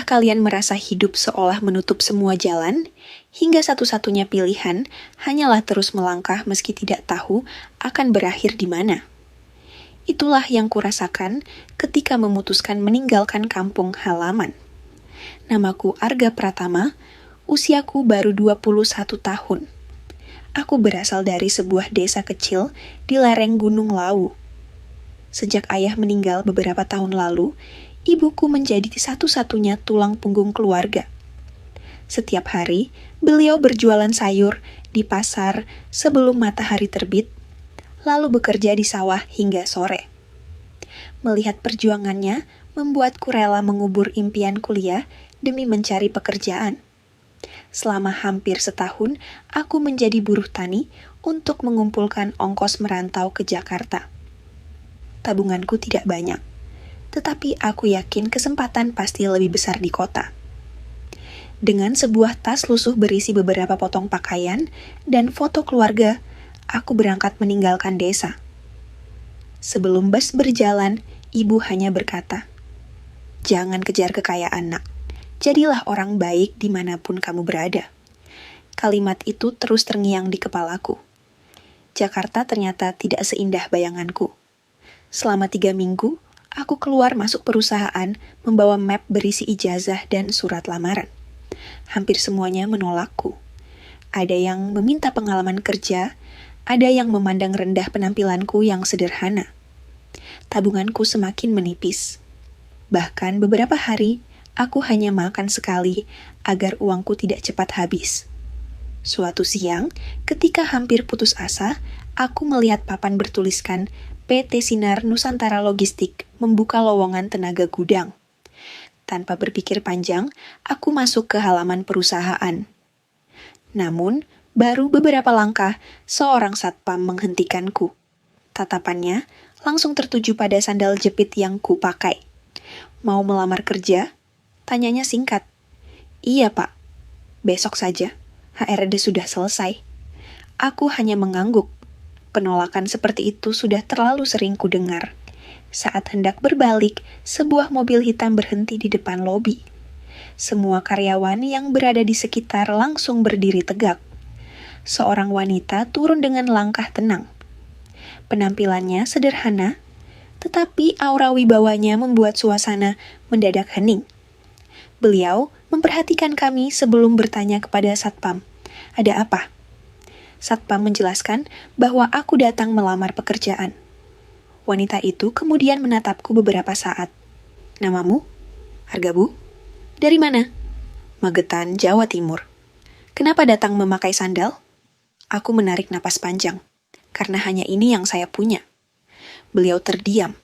kalian merasa hidup seolah menutup semua jalan, hingga satu-satunya pilihan hanyalah terus melangkah meski tidak tahu akan berakhir di mana? Itulah yang kurasakan ketika memutuskan meninggalkan kampung halaman. Namaku Arga Pratama, usiaku baru 21 tahun. Aku berasal dari sebuah desa kecil di lereng Gunung Lawu. Sejak ayah meninggal beberapa tahun lalu, ibuku menjadi satu-satunya tulang punggung keluarga. Setiap hari, beliau berjualan sayur di pasar sebelum matahari terbit, lalu bekerja di sawah hingga sore. Melihat perjuangannya, membuatku rela mengubur impian kuliah demi mencari pekerjaan. Selama hampir setahun, aku menjadi buruh tani untuk mengumpulkan ongkos merantau ke Jakarta. Tabunganku tidak banyak, tetapi aku yakin kesempatan pasti lebih besar di kota. Dengan sebuah tas lusuh berisi beberapa potong pakaian dan foto keluarga, aku berangkat meninggalkan desa. Sebelum bus berjalan, ibu hanya berkata, "Jangan kejar kekayaan, nak. Jadilah orang baik dimanapun kamu berada." Kalimat itu terus terngiang di kepalaku. Jakarta ternyata tidak seindah bayanganku. Selama 3 minggu, aku keluar masuk perusahaan membawa map berisi ijazah dan surat lamaran. Hampir semuanya menolakku. Ada yang meminta pengalaman kerja, ada yang memandang rendah penampilanku yang sederhana. Tabunganku semakin menipis. Bahkan beberapa hari, aku hanya makan sekali agar uangku tidak cepat habis. Suatu siang, ketika hampir putus asa, aku melihat papan bertuliskan PT Sinar Nusantara Logistik membuka lowongan tenaga gudang. Tanpa berpikir panjang, aku masuk ke halaman perusahaan. Namun, baru beberapa langkah, seorang satpam menghentikanku. Tatapannya langsung tertuju pada sandal jepit yang kupakai. "Mau melamar kerja?" Tanyanya singkat. "Iya, Pak. Besok saja. HRD sudah selesai." Aku hanya mengangguk. Penolakan seperti itu sudah terlalu sering kudengar. Saat hendak berbalik, sebuah mobil hitam berhenti di depan lobi. Semua karyawan yang berada di sekitar langsung berdiri tegak. Seorang wanita turun dengan langkah tenang. Penampilannya sederhana, tetapi aura wibawanya membuat suasana mendadak hening. Beliau memperhatikan kami sebelum bertanya kepada satpam, "Ada apa?" Satpam menjelaskan bahwa aku datang melamar pekerjaan. Wanita itu kemudian menatapku beberapa saat. "Namamu?" "Arga, Bu." "Dari mana?" "Magetan, Jawa Timur." "Kenapa datang memakai sandal?" Aku menarik napas panjang, karena hanya ini yang saya punya. Beliau terdiam.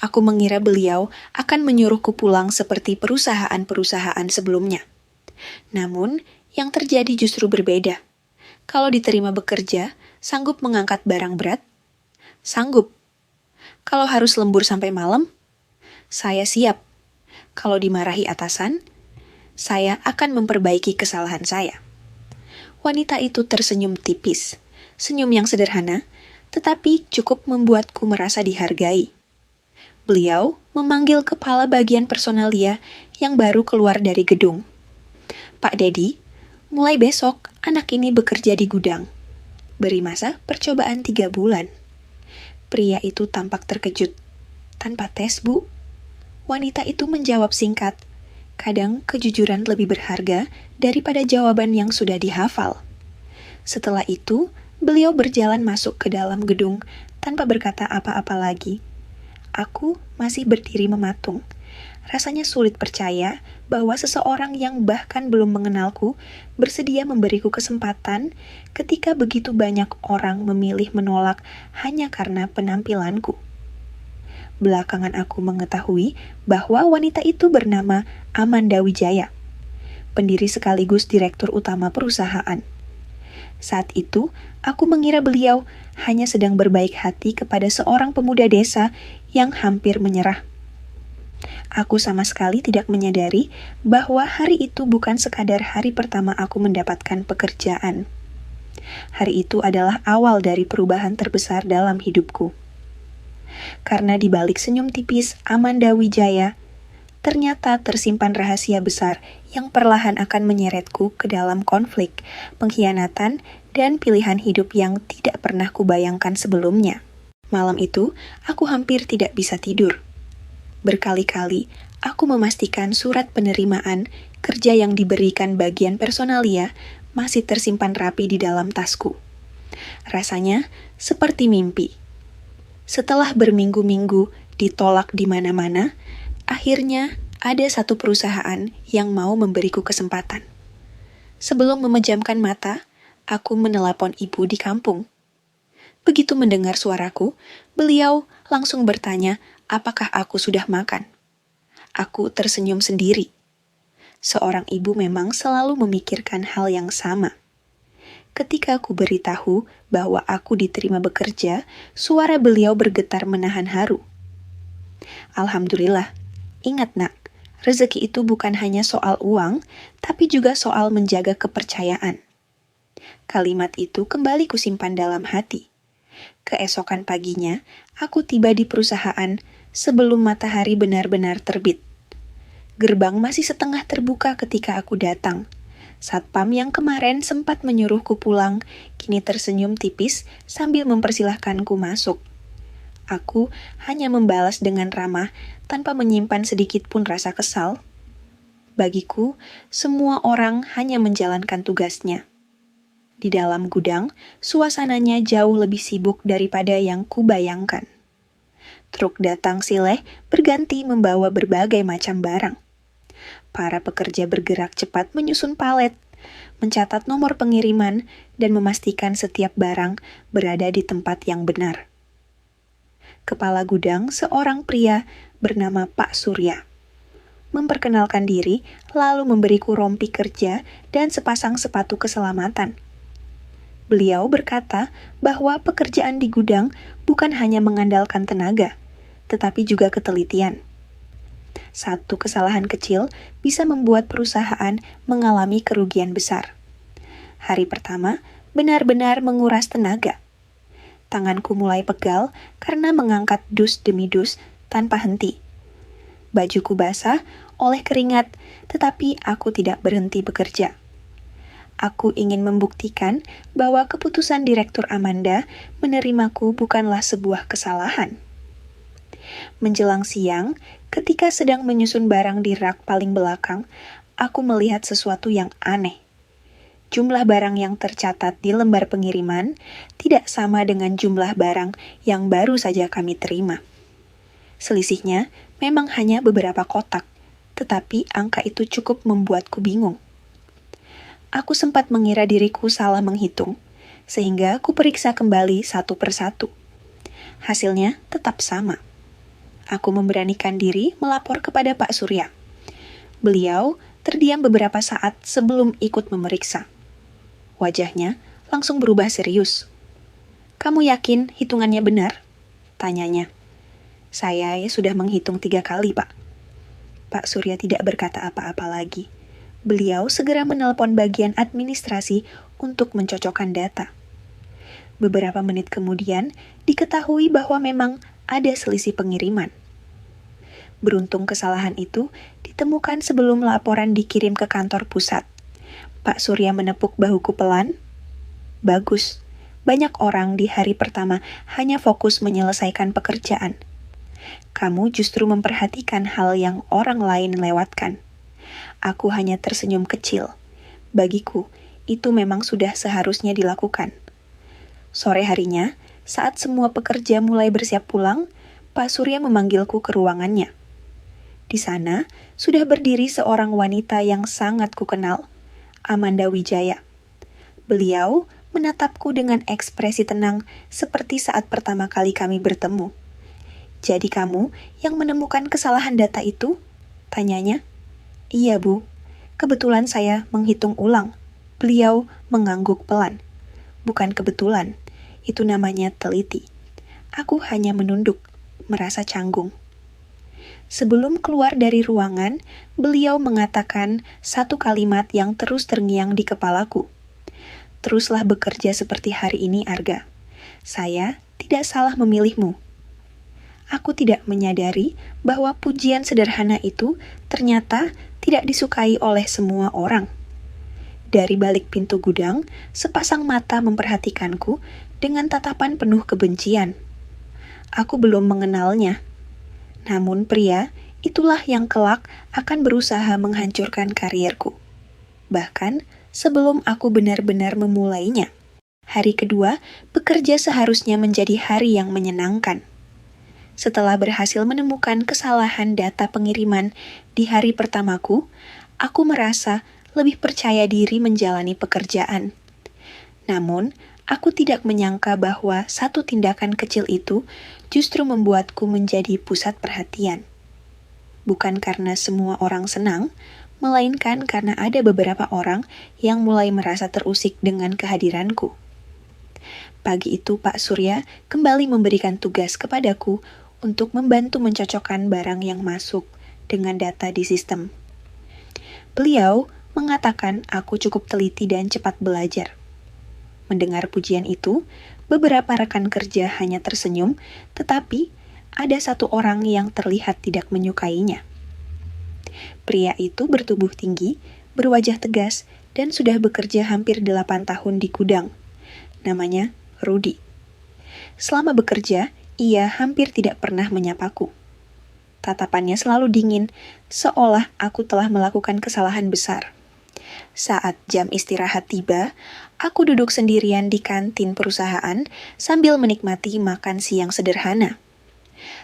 Aku mengira beliau akan menyuruhku pulang seperti perusahaan-perusahaan sebelumnya. Namun, yang terjadi justru berbeda. Kalau diterima bekerja, sanggup mengangkat barang berat? Sanggup. Kalau harus lembur sampai malam? Saya siap. Kalau dimarahi atasan, saya akan memperbaiki kesalahan saya. Wanita itu tersenyum tipis. Senyum yang sederhana, tetapi cukup membuatku merasa dihargai. Beliau memanggil kepala bagian personalia yang baru keluar dari gedung. "Pak Dedi, mulai besok anak ini bekerja di gudang. Beri masa percobaan 3 bulan. Pria itu tampak terkejut. "Tanpa tes, Bu?" Wanita itu menjawab singkat. Kadang kejujuran lebih berharga daripada jawaban yang sudah dihafal. Setelah itu, beliau berjalan masuk ke dalam gedung tanpa berkata apa-apa lagi. Aku masih berdiri mematung. Rasanya sulit percaya bahwa seseorang yang bahkan belum mengenalku bersedia memberiku kesempatan ketika begitu banyak orang memilih menolak hanya karena penampilanku. Belakangan aku mengetahui bahwa wanita itu bernama Amanda Wijaya, pendiri sekaligus direktur utama perusahaan. Saat itu, aku mengira beliau hanya sedang berbaik hati kepada seorang pemuda desa yang hampir menyerah. Aku sama sekali tidak menyadari bahwa hari itu bukan sekadar hari pertama aku mendapatkan pekerjaan. Hari itu adalah awal dari perubahan terbesar dalam hidupku. Karena di balik senyum tipis Amanda Wijaya, ternyata tersimpan rahasia besar yang perlahan akan menyeretku ke dalam konflik, pengkhianatan, dan pilihan hidup yang tidak pernah kubayangkan sebelumnya. Malam itu, aku hampir tidak bisa tidur. Berkali-kali, aku memastikan surat penerimaan kerja yang diberikan bagian personalia masih tersimpan rapi di dalam tasku. Rasanya seperti mimpi. Setelah berminggu-minggu ditolak di mana-mana, akhirnya ada satu perusahaan yang mau memberiku kesempatan. Sebelum memejamkan mata, aku menelepon ibu di kampung. Begitu mendengar suaraku, beliau langsung bertanya apakah aku sudah makan. Aku tersenyum sendiri. Seorang ibu memang selalu memikirkan hal yang sama. Ketika aku beritahu bahwa aku diterima bekerja, suara beliau bergetar menahan haru. Alhamdulillah, ingat nak, rezeki itu bukan hanya soal uang, tapi juga soal menjaga kepercayaan. Kalimat itu kembali kusimpan dalam hati. Keesokan paginya, aku tiba di perusahaan sebelum matahari benar-benar terbit. Gerbang masih setengah terbuka ketika aku datang. Satpam yang kemarin sempat menyuruhku pulang, kini tersenyum tipis sambil mempersilahkanku masuk. Aku hanya membalas dengan ramah tanpa menyimpan sedikit pun rasa kesal. Bagiku, semua orang hanya menjalankan tugasnya. Di dalam gudang, suasananya jauh lebih sibuk daripada yang kubayangkan. Truk datang sileh berganti membawa berbagai macam barang. Para pekerja bergerak cepat menyusun palet, mencatat nomor pengiriman, dan memastikan setiap barang berada di tempat yang benar. Kepala gudang seorang pria bernama Pak Surya. Memperkenalkan diri, lalu memberiku rompi kerja dan sepasang sepatu keselamatan. Beliau berkata bahwa pekerjaan di gudang bukan hanya mengandalkan tenaga, tetapi juga ketelitian. Satu kesalahan kecil bisa membuat perusahaan mengalami kerugian besar. Hari pertama benar-benar menguras tenaga. Tanganku mulai pegal karena mengangkat dus demi dus tanpa henti. Bajuku basah oleh keringat, tetapi aku tidak berhenti bekerja. Aku ingin membuktikan bahwa keputusan Direktur Amanda menerimaku bukanlah sebuah kesalahan. Menjelang siang, ketika sedang menyusun barang di rak paling belakang, aku melihat sesuatu yang aneh. Jumlah barang yang tercatat di lembar pengiriman tidak sama dengan jumlah barang yang baru saja kami terima. Selisihnya memang hanya beberapa kotak, tetapi angka itu cukup membuatku bingung. Aku sempat mengira diriku salah menghitung, sehingga aku periksa kembali satu persatu. Hasilnya tetap sama. Aku memberanikan diri melapor kepada Pak Surya. Beliau terdiam beberapa saat sebelum ikut memeriksa. Wajahnya langsung berubah serius. "Kamu yakin hitungannya benar?" tanyanya. "Saya sudah menghitung 3 kali, Pak." Pak Surya tidak berkata apa-apa lagi. Beliau segera menelpon bagian administrasi untuk mencocokkan data. Beberapa menit kemudian, diketahui bahwa memang ada selisih pengiriman. Beruntung kesalahan itu ditemukan sebelum laporan dikirim ke kantor pusat. Pak Surya menepuk bahuku pelan. "Bagus, banyak orang di hari pertama hanya fokus menyelesaikan pekerjaan. Kamu justru memperhatikan hal yang orang lain lewatkan." Aku hanya tersenyum kecil. Bagiku, itu memang sudah seharusnya dilakukan. Sore harinya, saat semua pekerja mulai bersiap pulang, Pak Surya memanggilku ke ruangannya. Di sana, sudah berdiri seorang wanita yang sangat kukenal, Amanda Wijaya. Beliau menatapku dengan ekspresi tenang seperti saat pertama kali kami bertemu. "Jadi kamu yang menemukan kesalahan data itu?" tanyanya. "Iya, Bu. Kebetulan saya menghitung ulang." Beliau mengangguk pelan. "Bukan kebetulan, itu namanya teliti." Aku hanya menunduk, merasa canggung. Sebelum keluar dari ruangan, beliau mengatakan satu kalimat yang terus terngiang di kepalaku. "Teruslah bekerja seperti hari ini, Arga. Saya tidak salah memilihmu." aku tidak menyadari bahwa pujian sederhana itu ternyata tidak disukai oleh semua orang. Dari balik pintu gudang, sepasang mata memperhatikanku dengan tatapan penuh kebencian. Aku belum mengenalnya. Namun pria, itulah yang kelak akan berusaha menghancurkan karierku. Bahkan sebelum aku benar-benar memulainya. Hari kedua, bekerja seharusnya menjadi hari yang menyenangkan. Setelah berhasil menemukan kesalahan data pengiriman di hari pertamaku, aku merasa lebih percaya diri menjalani pekerjaan. Namun, aku tidak menyangka bahwa satu tindakan kecil itu justru membuatku menjadi pusat perhatian. Bukan karena semua orang senang, melainkan karena ada beberapa orang yang mulai merasa terusik dengan kehadiranku. Pagi itu Pak Surya kembali memberikan tugas kepadaku untuk membantu mencocokkan barang yang masuk dengan data di sistem. Beliau mengatakan aku cukup teliti dan cepat belajar. Mendengar pujian itu, beberapa rekan kerja hanya tersenyum, tetapi ada satu orang yang terlihat tidak menyukainya. Pria itu bertubuh tinggi, berwajah tegas, dan sudah bekerja hampir 8 tahun di gudang. Namanya Rudy. Selama bekerja, ia hampir tidak pernah menyapaku. Tatapannya selalu dingin, seolah aku telah melakukan kesalahan besar. Saat jam istirahat tiba, aku duduk sendirian di kantin perusahaan sambil menikmati makan siang sederhana.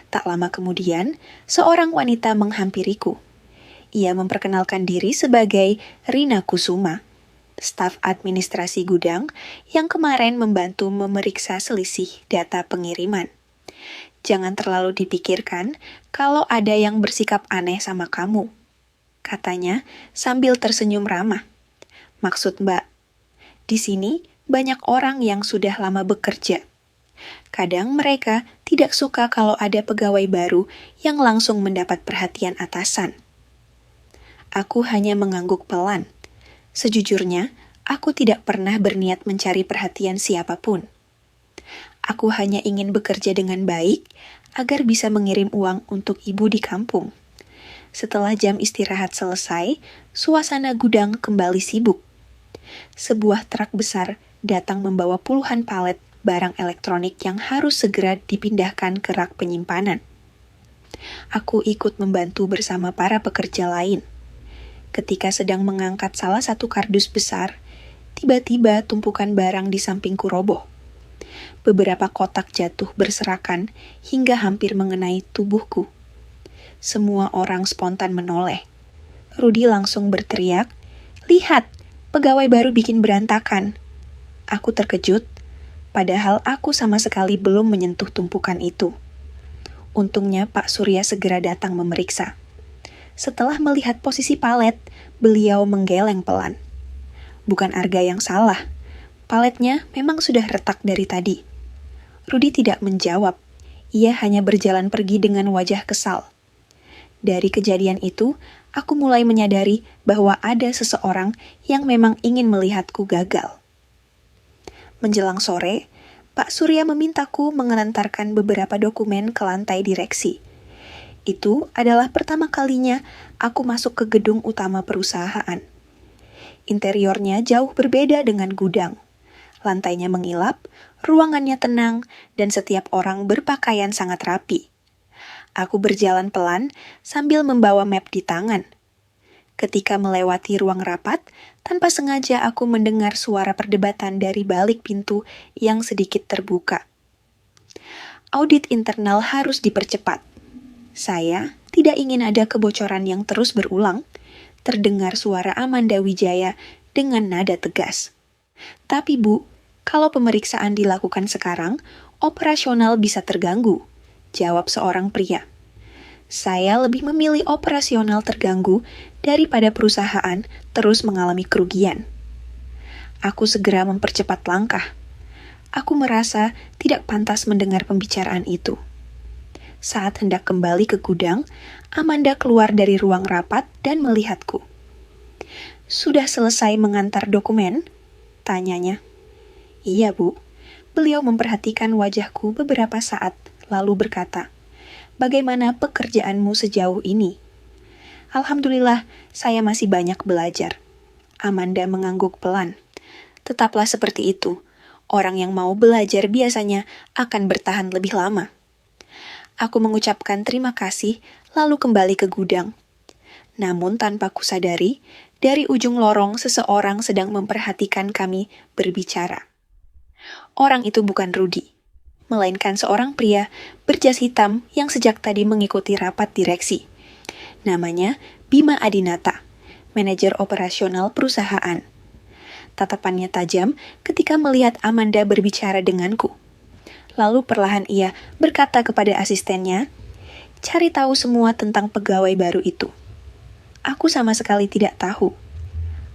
Tak lama kemudian, seorang wanita menghampiriku. Ia memperkenalkan diri sebagai Rina Kusuma, staf administrasi gudang yang kemarin membantu memeriksa selisih data pengiriman. Jangan terlalu dipikirkan kalau ada yang bersikap aneh sama kamu, katanya sambil tersenyum ramah. Maksud Mbak, di sini banyak orang yang sudah lama bekerja. Kadang mereka tidak suka kalau ada pegawai baru yang langsung mendapat perhatian atasan. Aku hanya mengangguk pelan. Sejujurnya, aku tidak pernah berniat mencari perhatian siapapun. Aku hanya ingin bekerja dengan baik agar bisa mengirim uang untuk ibu di kampung. Setelah jam istirahat selesai, suasana gudang kembali sibuk. Sebuah truk besar datang membawa puluhan palet barang elektronik yang harus segera dipindahkan ke rak penyimpanan. Aku ikut membantu bersama para pekerja lain. Ketika sedang mengangkat salah satu kardus besar, tiba-tiba tumpukan barang di sampingku roboh. Beberapa kotak jatuh berserakan hingga hampir mengenai tubuhku. Semua orang spontan menoleh. Rudy langsung berteriak, "Lihat, pegawai baru bikin berantakan." Aku terkejut, padahal aku sama sekali belum menyentuh tumpukan itu. Untungnya Pak Surya segera datang memeriksa. Setelah melihat posisi palet, beliau menggeleng pelan. Bukan Arga yang salah. Paletnya memang sudah retak dari tadi. Rudy tidak menjawab. Ia hanya berjalan pergi dengan wajah kesal. Dari kejadian itu, aku mulai menyadari bahwa ada seseorang yang memang ingin melihatku gagal. Menjelang sore, Pak Surya memintaku mengantarkan beberapa dokumen ke lantai direksi. Itu adalah pertama kalinya aku masuk ke gedung utama perusahaan. Interiornya jauh berbeda dengan gudang. Lantainya mengilap, ruangannya tenang, dan setiap orang berpakaian sangat rapi. Aku berjalan pelan sambil membawa map di tangan. Ketika melewati ruang rapat, tanpa sengaja aku mendengar suara perdebatan dari balik pintu yang sedikit terbuka. Audit internal harus dipercepat. Saya tidak ingin ada kebocoran yang terus berulang. Terdengar suara Amanda Wijaya dengan nada tegas. Tapi Bu, kalau pemeriksaan dilakukan sekarang, operasional bisa terganggu, jawab seorang pria. Saya lebih memilih operasional terganggu daripada perusahaan terus mengalami kerugian. Aku segera mempercepat langkah. Aku merasa tidak pantas mendengar pembicaraan itu. Saat hendak kembali ke gudang, Amanda keluar dari ruang rapat dan melihatku. "Sudah selesai mengantar dokumen?" tanyanya. "Iya, Bu." Beliau memperhatikan wajahku beberapa saat, lalu berkata, bagaimana pekerjaanmu sejauh ini?" "Alhamdulillah, saya masih banyak belajar." Amanda mengangguk pelan. "Tetaplah seperti itu. Orang yang mau belajar biasanya akan bertahan lebih lama." Aku mengucapkan terima kasih, lalu kembali ke gudang. Namun tanpa kusadari, dari ujung lorong seseorang sedang memperhatikan kami berbicara. Orang itu bukan Rudy, melainkan seorang pria berjas hitam yang sejak tadi mengikuti rapat direksi. Namanya Bima Adinata, manajer operasional perusahaan. Tatapannya tajam ketika melihat Amanda berbicara denganku. Lalu perlahan ia berkata kepada asistennya, "Cari tahu semua tentang pegawai baru itu." Aku sama sekali tidak tahu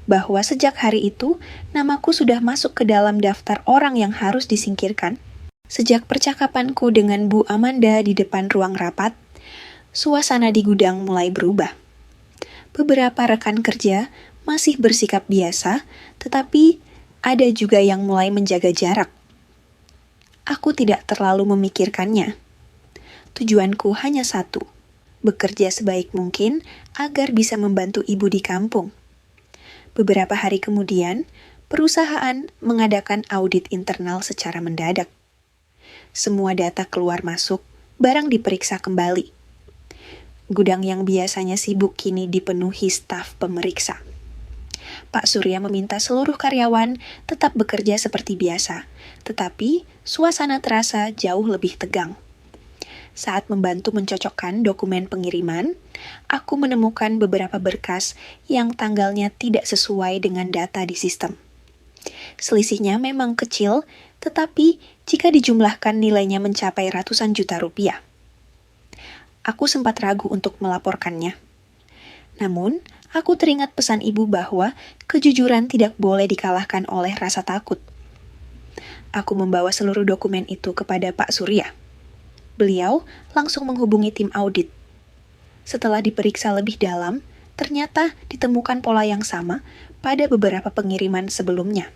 bahwa sejak hari itu namaku sudah masuk ke dalam daftar orang yang harus disingkirkan. Sejak percakapanku dengan Bu Amanda di depan ruang rapat, suasana di gudang mulai berubah. Beberapa rekan kerja masih bersikap biasa, tetapi ada juga yang mulai menjaga jarak. Aku tidak terlalu memikirkannya. Tujuanku hanya satu, bekerja sebaik mungkin agar bisa membantu ibu di kampung. Beberapa hari kemudian, perusahaan mengadakan audit internal secara mendadak. Semua data keluar masuk, barang diperiksa kembali. Gudang yang biasanya sibuk kini dipenuhi staf pemeriksa. Pak Surya meminta seluruh karyawan tetap bekerja seperti biasa, tetapi suasana terasa jauh lebih tegang. Saat membantu mencocokkan dokumen pengiriman, aku menemukan beberapa berkas yang tanggalnya tidak sesuai dengan data di sistem. Selisihnya memang kecil, tetapi jika dijumlahkan nilainya mencapai ratusan juta rupiah. Aku sempat ragu untuk melaporkannya. Namun, aku teringat pesan ibu bahwa kejujuran tidak boleh dikalahkan oleh rasa takut. Aku membawa seluruh dokumen itu kepada Pak Surya. Beliau langsung menghubungi tim audit. Setelah diperiksa lebih dalam, ternyata ditemukan pola yang sama pada beberapa pengiriman sebelumnya.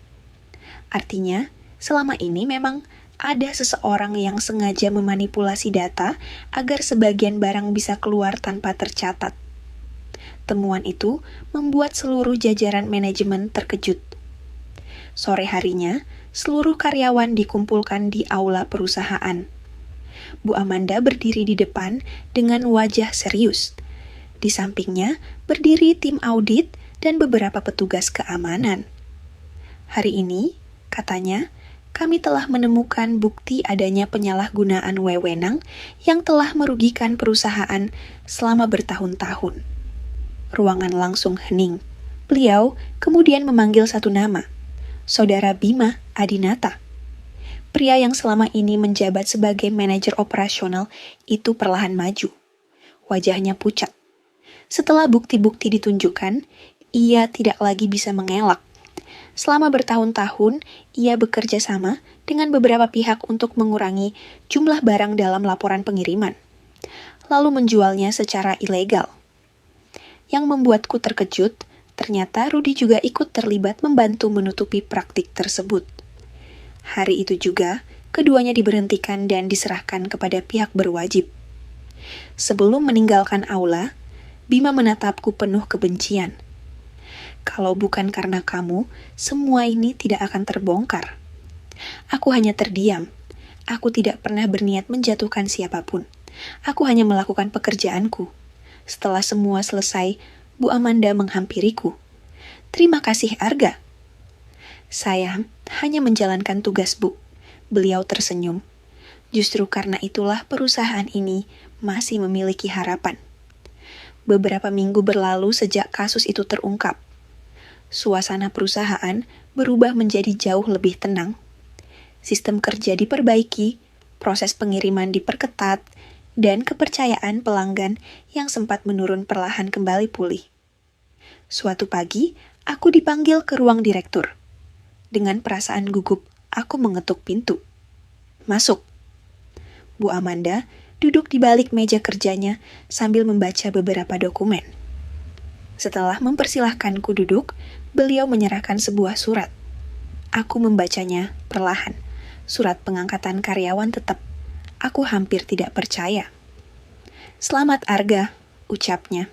Artinya, selama ini memang ada seseorang yang sengaja memanipulasi data agar sebagian barang bisa keluar tanpa tercatat. Temuan itu membuat seluruh jajaran manajemen terkejut. Sore harinya, seluruh karyawan dikumpulkan di aula perusahaan. Bu Amanda berdiri di depan dengan wajah serius. Di sampingnya berdiri tim audit dan beberapa petugas keamanan. "Hari ini," katanya, "kami telah menemukan bukti adanya penyalahgunaan wewenang yang telah merugikan perusahaan selama bertahun-tahun." Ruangan langsung hening. Beliau kemudian memanggil satu nama, Saudara Bima Adinata. Pria yang selama ini menjabat sebagai manajer operasional itu perlahan maju. Wajahnya pucat. Setelah bukti-bukti ditunjukkan, ia tidak lagi bisa mengelak. Selama bertahun-tahun, ia bekerja sama dengan beberapa pihak untuk mengurangi jumlah barang dalam laporan pengiriman, lalu menjualnya secara ilegal. Yang membuatku terkejut, ternyata Rudy juga ikut terlibat membantu menutupi praktik tersebut. Hari itu juga, keduanya diberhentikan dan diserahkan kepada pihak berwajib. Sebelum meninggalkan aula, Bima menatapku penuh kebencian. "Kalau bukan karena kamu, semua ini tidak akan terbongkar." Aku hanya terdiam. Aku tidak pernah berniat menjatuhkan siapapun. Aku hanya melakukan pekerjaanku. Setelah semua selesai, Bu Amanda menghampiriku. "Terima kasih, Arga." "Saya hanya menjalankan tugas, Bu." Beliau tersenyum. "Justru karena itulah perusahaan ini masih memiliki harapan." Beberapa minggu berlalu sejak kasus itu terungkap. Suasana perusahaan berubah menjadi jauh lebih tenang. Sistem kerja diperbaiki, proses pengiriman diperketat, dan kepercayaan pelanggan yang sempat menurun perlahan kembali pulih. Suatu pagi, aku dipanggil ke ruang direktur. Dengan perasaan gugup, aku mengetuk pintu. "Masuk." Bu Amanda duduk di balik meja kerjanya sambil membaca beberapa dokumen. Setelah mempersilahkanku duduk, beliau menyerahkan sebuah surat. Aku membacanya perlahan. Surat pengangkatan karyawan tetap. Aku hampir tidak percaya. "Selamat Arga," ucapnya.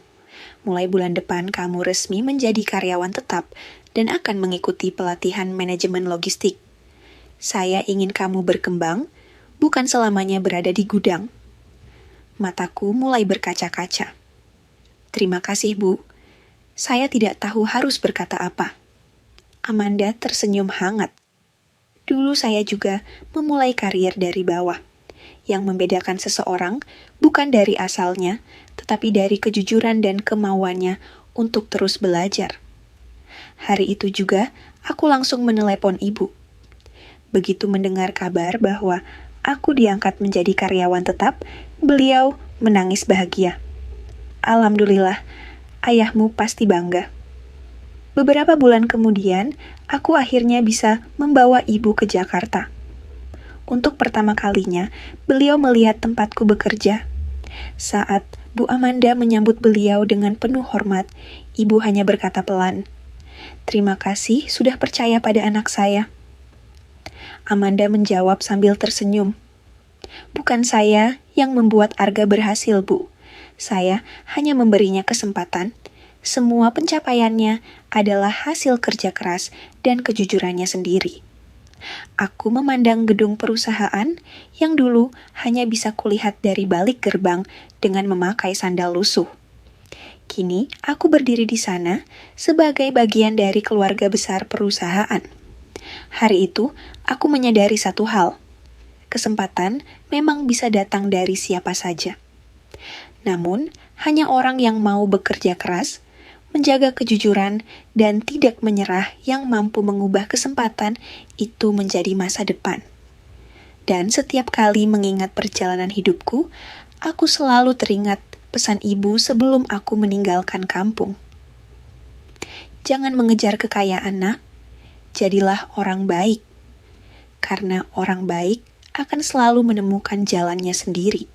"Mulai bulan depan kamu resmi menjadi karyawan tetap dan akan mengikuti pelatihan manajemen logistik. Saya ingin kamu berkembang, bukan selamanya berada di gudang." Mataku mulai berkaca-kaca. "Terima kasih, Bu. Saya tidak tahu harus berkata apa." Amanda tersenyum hangat. Dulu saya juga memulai karier dari bawah. Yang membedakan seseorang bukan dari asalnya, tetapi dari kejujuran dan kemauannya untuk terus belajar. Hari itu juga, aku langsung menelepon ibu. Begitu mendengar kabar bahwa aku diangkat menjadi karyawan tetap, beliau menangis bahagia. "Alhamdulillah, ayahmu pasti bangga." Beberapa bulan kemudian, aku akhirnya bisa membawa ibu ke Jakarta. Untuk pertama kalinya, beliau melihat tempatku bekerja. Saat Bu Amanda menyambut beliau dengan penuh hormat, ibu hanya berkata pelan, "Terima kasih sudah percaya pada anak saya." Amanda menjawab sambil tersenyum, "Bukan saya yang membuat Arga berhasil, Bu. Saya hanya memberinya kesempatan. Semua pencapaiannya adalah hasil kerja keras dan kejujurannya sendiri." Aku memandang gedung perusahaan yang dulu hanya bisa kulihat dari balik gerbang dengan memakai sandal lusuh. Kini aku berdiri di sana sebagai bagian dari keluarga besar perusahaan. Hari itu, aku menyadari satu hal. Kesempatan memang bisa datang dari siapa saja. Namun, hanya orang yang mau bekerja keras, menjaga kejujuran, dan tidak menyerah yang mampu mengubah kesempatan itu menjadi masa depan. Dan setiap kali mengingat perjalanan hidupku, aku selalu teringat pesan ibu sebelum aku meninggalkan kampung. "Jangan mengejar kekayaan, Nak. Jadilah orang baik. Karena orang baik akan selalu menemukan jalannya sendiri."